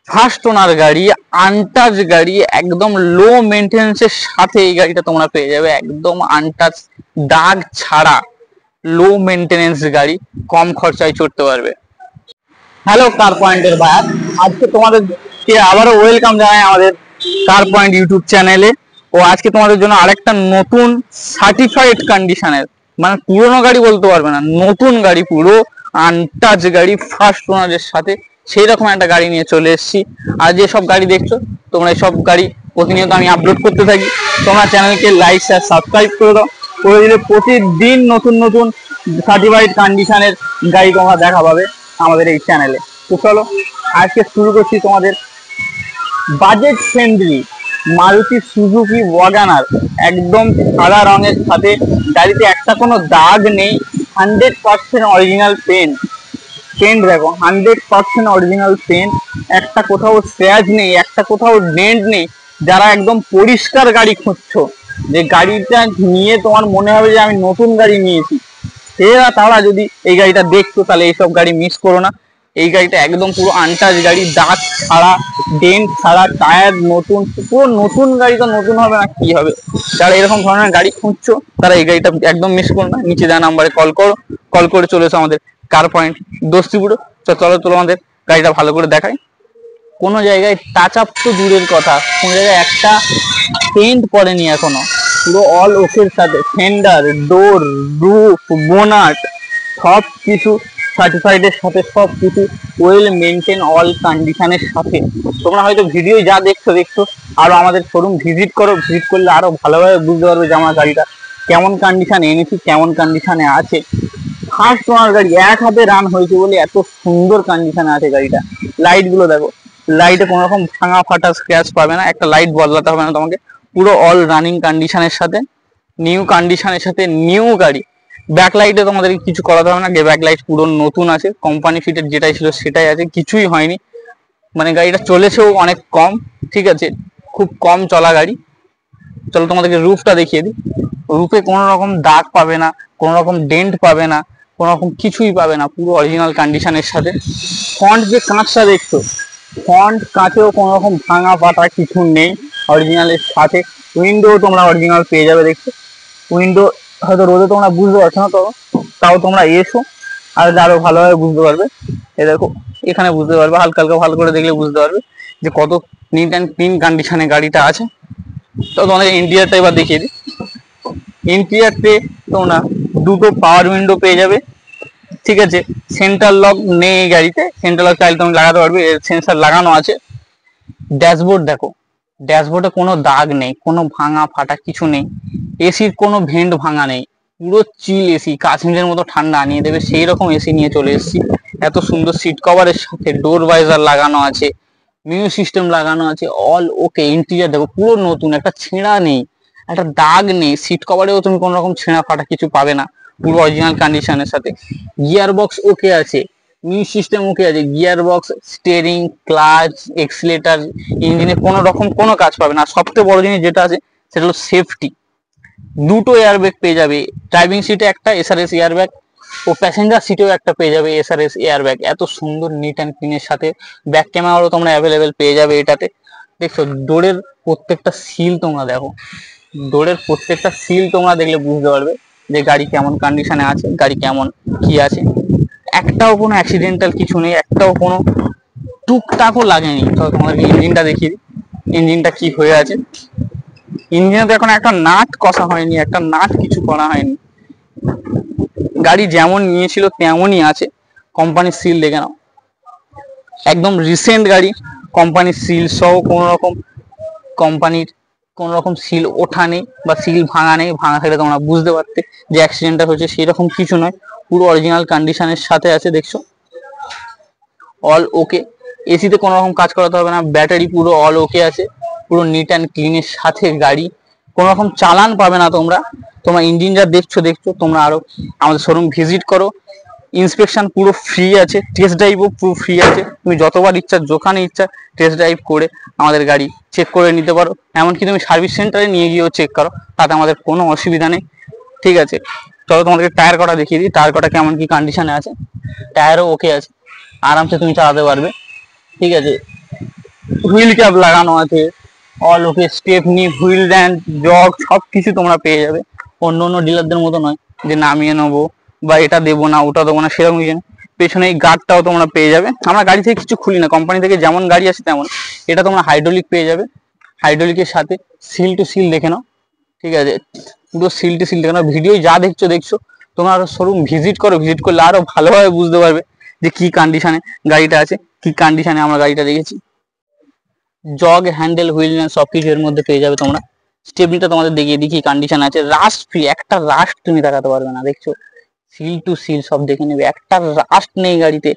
First owner গাড়ি, untouch গাড়ি, একদম লো মেনটেন্সের সাথে এই গাড়িটা তোমরা পেয়ে যাবে, একদম আনটাচ, দাগ ছাড়া, লো মেনটেনেন্স গাড়ি, কম খরচায় চড়তে পারবে। হ্যালো কার পয়েন্টের ভাই, আজকে তোমাদেরকে আবারও ওয়েলকাম জানাই আমাদের কার পয়েন্ট ইউটিউব চ্যানেলে। ও আজকে তোমাদের জন্য আরেকটা নতুন সার্টিফাইড কন্ডিশনের, মানে পুরোনো গাড়ি বলতে পারবে না, নতুন গাড়ি, পুরো আনটাচ গাড়ি, ফার্স্ট ওনারের সাথে, সেই রকম একটা গাড়ি নিয়ে চলে এসেছি। আর যে সব গাড়ি দেখছো তোমরা, এই সব গাড়ি প্রতিনিয়ত আমি আপলোড করতে থাকি। তোমরা চ্যানেলকে লাইক শেয়ার সাবস্ক্রাইব করে দাও, করে দিলে প্রতিদিন নতুন নতুন সার্টিফাইড কন্ডিশনের গাড়ি তোমরা দেখা পাবে আমাদের এই চ্যানেলে। তো চলো আজকে শুরু করছি তোমাদের budget friendly Maruti Suzuki WagonR, একদম সাদা রঙের সাথে, গাড়িতে একটা কোনো দাগ নেই, 100% অরিজিনাল পেন্ট। পেন্ট দেখো 100% অরিজিনাল পেন্ট, একটা কোথাও স্ক্র্যাচ নেই, একটা কোথাও ডেন্ট নেই। যারা একদম পরিষ্কার গাড়ি খুঁজছো, যে গাড়িটা নিয়ে তোমার মনে হবে যে আমি নতুন গাড়ি নিয়েছি, তারা যদি এই গাড়িটা দেখছো তাহলে এইসব গাড়ি মিস করো না। এই গাড়িটা একদম পুরো আনটাচ গাড়ি, দাগ ছাড়া, ডেন্ট ছাড়া, টায়ার নতুন, পুরো নতুন গাড়ি। তো নতুন হবে না কি হবে? যারা এরকম ধরনের গাড়ি খুঁজছো তারা এই গাড়িটা একদম মিস করো না। নিচে দেওয়া নাম্বারে কল করো, কল করে চলে এসো আমাদের কার পয়েন্ট দোস্তিপুরো। চলো আমাদের গাড়িটা ভালো করে দেখাই। কোনো জায়গায় টাচ আপ তো দূরের কথা, কোনো জায়গায় একটা পেন্ট পড়েনি এখনো, পুরো অল ওকের সাথে, ফেন্ডার, ডোর, রুফ, বোনাট, সব কিছু সার্টিফাইডের সাথে, সব কিছু ওয়েল মেনটেন, অল কন্ডিশনের সাথে। তোমরা হয়তো ভিডিও যা দেখছো আরো আমাদের শোরুম ভিজিট করো, ভিজিট করলে আরো ভালোভাবে বুঝতে পারবে যে আমার গাড়িটা কেমন কন্ডিশনে এনেছি, কেমন কন্ডিশনে আছে। ফার্স্ট ওনার গাড়ি, এক হাতে রান হয়েছে বলে এত সুন্দর কন্ডিশনে আছে গাড়িটা। লাইট গুলো দেখো, লাইটে কোনো রকম ভাঙা ফাটা স্ক্র্যাচ পাবে না, একটা লাইট বদলাতে হবে না তোমাকে, পুরো অল রানিং কন্ডিশনের সাথে, নিউ কন্ডিশনের সাথে, নিউ গাড়ি। ব্যাক লাইটে তোমাদের কিছু করাতে হবে না, ব্যাক লাইট পুরো নতুন আছে, কোম্পানি ফিটের যেটাই ছিল সেটাই আছে, কিছুই হয়নি। মানে গাড়িটা চলেছেও অনেক কম, ঠিক আছে, খুব কম চলা গাড়ি। চলো তোমাদেরকে রুফটা দেখিয়ে দিই। রুফে কোনো রকম দাগ পাবে না, কোনো রকম ডেন্ট পাবে না, কোনো রকম কিছুই পাবে না, পুরো অরিজিনাল কন্ডিশনের সাথে। ফ্রন্ট যে কাঁচটা দেখছো, ফ্রন্ট কাঁচেও কোনো রকম ভাঙা ফাটা কিছু নেই, অরিজিনালের সাথে। উইন্ডো তোমরা অরিজিনাল পেয়ে যাবে, দেখছো উইন্ডো হয়তো রোদে তোমরা বুঝতে পারছো না, তো তাও তোমরা এসো আর আরো ভালোভাবে বুঝতে পারবে। এ দেখো এখানে বুঝতে পারবে, হালকা হালকা ভালো করে দেখলে বুঝতে পারবে যে কত নিট অ্যান্ড ক্লিন কন্ডিশনে গাড়িটা আছে। তো তোমাদের ইন্টেরিয়রটা এবার দেখিয়ে দিই। ইন্টেরিয়রতে তোমরা দুটো পাওয়ার উইন্ডো পেয়ে যাবে, ঠিক আছে। সেন্টার লক নেই এই গাড়িতে, সেন্টার লক চাইলে তুমি লাগাতে পারবে, সেন্সার লাগানো আছে। ড্যাশবোর্ড দেখো, ড্যাশবোর্ডে কোনো দাগ নেই, কোনো ভাঙা ফাটা কিছু নেই, এসির কোনো ভেন্ট ভাঙা নেই, পুরো চিল এসি, কাশ্মীরের মতো ঠান্ডা আনিয়ে দেবে সেই রকম এসি নিয়ে চলে এসেছি। এত সুন্দর সিট কভারের সাথে, ডোর ভাইজার লাগানো আছে, মিউজিক সিস্টেম লাগানো আছে, অল ওকে। ইন্টেরিয়র দেখো পুরো নতুন, একটা ছেঁড়া নেই, একটা দাগ নেই, সিট কভারেও তুমি কোনো রকম ছেঁড়া ফাটা কিছু পাবে না, পুরো অরিজিনাল কন্ডিশনের সাথে। গিয়ার বক্স ওকে আছে, মিউজিক সিস্টেম ওকে আছে, gearbox, steering, clutch, accelerator, ইঞ্জিনে কোনো রকম কোনো কাজ পাবে না। সবচেয়ে বড় জিনিস যেটা আছে সেটা হলো সেফটি, দুটো এয়ারব্যাগ পেয়ে যাবে, ড্রাইভিং সিটে একটা এসআরএস এয়ারব্যাগ, ও প্যাসেঞ্জার সিটেও একটা পেয়ে যাবে এসআরএস এয়ারব্যাগ। এত সুন্দর নিট অ্যান্ড ক্লিনের সাথে ব্যাক ক্যামেরাও তোমরা অ্যাভেলেবেল পেয়ে যাবে এটাতে। দেখছো ডোরের প্রত্যেকটা সিল তোমরা দেখো, ডোরের প্রত্যেকটা সিল তোমরা দেখলে বুঝতে পারবে যে গাড়ি কেমন কন্ডিশনে আছে, গাড়ি কেমন কি আছে। একটাও কোনো অ্যাক্সিডেন্টাল কিছু নেই, একটাও কোনো টুকটাকও লাগেনি। তো তোমাদেরকে ইঞ্জিনটা দেখিয়ে দিই, ইঞ্জিনটা কি হয়ে আছে। ইঞ্জিনে তো এখন একটা নাট কষা হয়নি, একটা নাট কিছু করা হয়নি, গাড়ি যেমন নিয়েছিল তেমনই আছে। কোম্পানির সিল দেখে নাও, একদম রিসেন্ট গাড়ি, কোম্পানির সিল সহ, কোনো রকম কোম্পানির কোনো রকম সিল ওঠা নেই বা সিল ভাঙা নেই। ভাঙা থাকলে তোমরা বুঝতে পারতে যে অ্যাক্সিডেন্টটা হয়েছে, সেরকম কিছু নয়, পুরো অরিজিনাল কন্ডিশনের সাথে আছে, দেখছো অল ওকে। এসিতে কোনো রকম কাজ করাতে হবে না, ব্যাটারি পুরো অল ওকে আছে, পুরো নিট অ্যান্ড ক্লিনের সাথে গাড়ি, কোনো রকম চালান পাবে না তোমরা। তোমরা ইঞ্জিন যা দেখছো তোমরা আরো আমাদের শোরুম ভিজিট করো, ইন্সপেকশন পুরো ফ্রি আছে, টেস্ট ড্রাইভও পুরো ফ্রি আছে। তুমি যতবার ইচ্ছা, যেখানে ইচ্ছা টেস্ট ড্রাইভ করে আমাদের গাড়ি চেক করে নিতে পারো, এমনকি তুমি সার্ভিস সেন্টারে নিয়ে গিয়েও চেক করো, তাতে আমাদের কোনো অসুবিধা নেই, ঠিক আছে। চলো তোমাদেরকে টায়ার কটা দেখিয়ে দিই, টায়ার কটা কেমন কি কন্ডিশনে আছে। টায়ারও ওকে আছে, আরামসে তুমি চালাতে পারবে, ঠিক আছে। হুইল ক্যাপ লাগানো আছে, অল ওকে, স্টেপনি, হুইল র্যান্ড, জগ সবকিছু তোমরা পেয়ে যাবে। অন্য অন্য ডিলারদের মতো নয় যে নামিয়ে নেবো বা এটা দেবো না ওটা দেবো না, সেরকম কিছু না। পেছনে এই গার্ডটাও তোমরা পেয়ে যাবে। আমরা গাড়ি থেকে কিছু খুলি না, কোম্পানি থেকে যেমন গাড়ি আছে তেমন। এটা তোমরা হাইড্রোলিক পেয়ে যাবে, হাইড্রোলিকের সাথে সিল টু সিল দেখে নাও, ঠিক আছে, পুরো সিল টু সিল দেখে নাও। ভিডিও যা দেখছো তোমরা আরো শোরুম ভিজিট করো, ভিজিট করলে আরো ভালোভাবে বুঝতে পারবে যে কি কন্ডিশনে গাড়িটা আছে, কি কন্ডিশনে আমরা গাড়িটা রেখেছি। জগ, হ্যান্ডেল, হুইল সবকিছু এর মধ্যে পেয়ে যাবে তোমরা। স্টেপনিটা তোমাদের দেখিয়ে দিই কি কন্ডিশন আছে, রাস্ট ফ্রি, একটা রাস্ট তুমি দেখাতে পারবে না, দেখছো সিল টু সিল সব দেখে নেবে, একটা রাস্ট নেই গাড়িতে।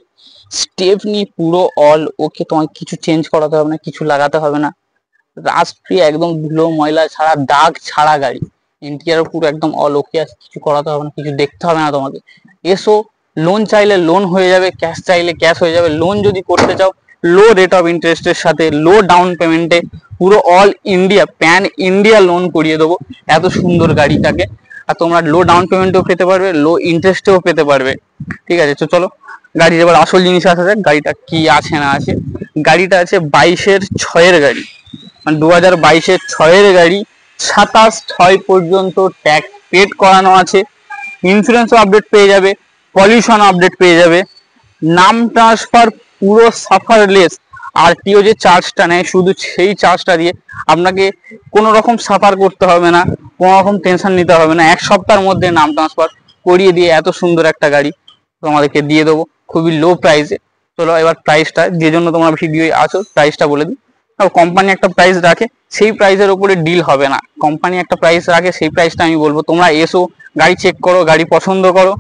স্টেপনি পুরো অল ওকে, তোমাকে কিছু চেঞ্জ করাতে হবে না, কিছু লাগাতে হবে না, রাস্ট ফ্রি একদম, ধুলো ময়লা ছাড়া, দাগ ছাড়া গাড়ি। ইন্টেরিয়র পুরো একদম অল ওকে আছে, কিছু করাতে হবে না, কিছু দেখতে হবে না তোমাকে। এসো, লোন চাইলে লোন হয়ে যাবে, ক্যাশ চাইলে ক্যাশ হয়ে যাবে। লোন যদি করতে চাও লো রেট অফ ইন্টারেস্টের সাথে, লো ডাউন পেমেন্টে, পুরো all India pan India loan করিয়ে দেবো এত সুন্দর গাড়িটাকে। আর তোমরা লো ডাউন পেমেন্টেও পেতে পারবে, লো ইন্টারেস্টেও পেতে পারবে, ঠিক আছে। তো চলো গাড়ির এবার আসল জিনিস আসা যাক, গাড়িটা কি আছে না আছে। গাড়িটা আছে 22-6 গাড়ি, মানে 2022-6 গাড়ি, 27/6 পর্যন্ত ট্যাক্স পেড করানো আছে। ইন্স্যুরেন্স আপডেট পেয়ে যাবে, পলিউশন আপডেট পেয়ে যাবে, নাম ট্রান্সফার পুরো সাফারলেস। আরটিও যে চার্জটা নেয় শুধু সেই চার্জটা দিয়ে আপনাকে কোনো রকম সাফার করতে হবে না, কোনো রকম টেনশন নিতে হবে না। 1 সপ্তাহের মধ্যে নাম ট্রান্সফার করিয়ে দিয়ে এত সুন্দর একটা গাড়ি তোমাদেরকে দিয়ে দেবো খুবই লো প্রাইসে। চলো এবার প্রাইসটা, যে জন্য তোমরা ভিডিও আছো প্রাইসটা বলে দিই। কোম্পানি একটা প্রাইস রাখে, সেই প্রাইসের উপরে ডিল হবে না। কোম্পানি একটা প্রাইস রাখে, সেই প্রাইসটা আমি বলবো। তোমরা এসো, গাড়ি চেক করো, গাড়ি পছন্দ করো,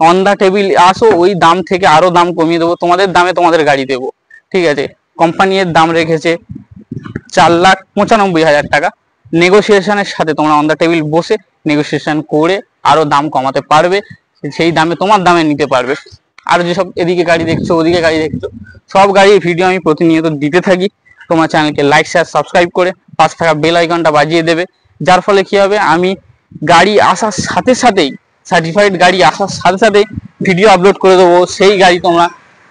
অন দা টেবিল আসো, ওই দাম থেকে আরো দাম কমিয়ে দেবো, তোমাদের দামে তোমাদের গাড়ি দেবো, ঠিক আছে। কোম্পানি এর দাম রেখেছে 4,95,000 টাকা। নেগোসিয়েশনের সাথে তোমরা অন দা টেবিল বসে নেগোসিয়েশন করে আরো দাম কমাতে পারবে, সেই দামে তোমার দামে নিতে পারবে। আর যেসব এদিকে গাড়ি দেখছো ওদিকে গাড়ি দেখছো, সব গাড়ির ভিডিও আমি প্রতিনিয়ত দিতে থাকি। তোমার চ্যানেলকে লাইক শেয়ার সাবস্ক্রাইব করে পাশে থাকা বেল আইকনটা বাজিয়ে দেবে, যার ফলে কি হবে, আমি গাড়ি আসার সাথে সাথেই, সার্টিফাইড গাড়ি আসার সাথে সাথেই ভিডিও আপলোড করে দেবো। সেই গাড়ি তোমরা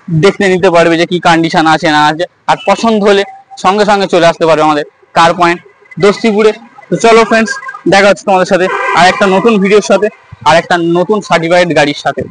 দেখতে নিতে পারবে যে কি কন্ডিশন আছে না আছে, আর পছন্দ হলে সঙ্গে সঙ্গে চলে আসতে পারবে আমাদের কার পয়েন্ট দস্তিপুরে। তো চলো ফ্রেন্ডস, দেখা হচ্ছে তোমাদের সাথে আর একটা নতুন ভিডিওর সাথে, আর একটা নতুন সার্টিফাইড গাড়ির সাথে।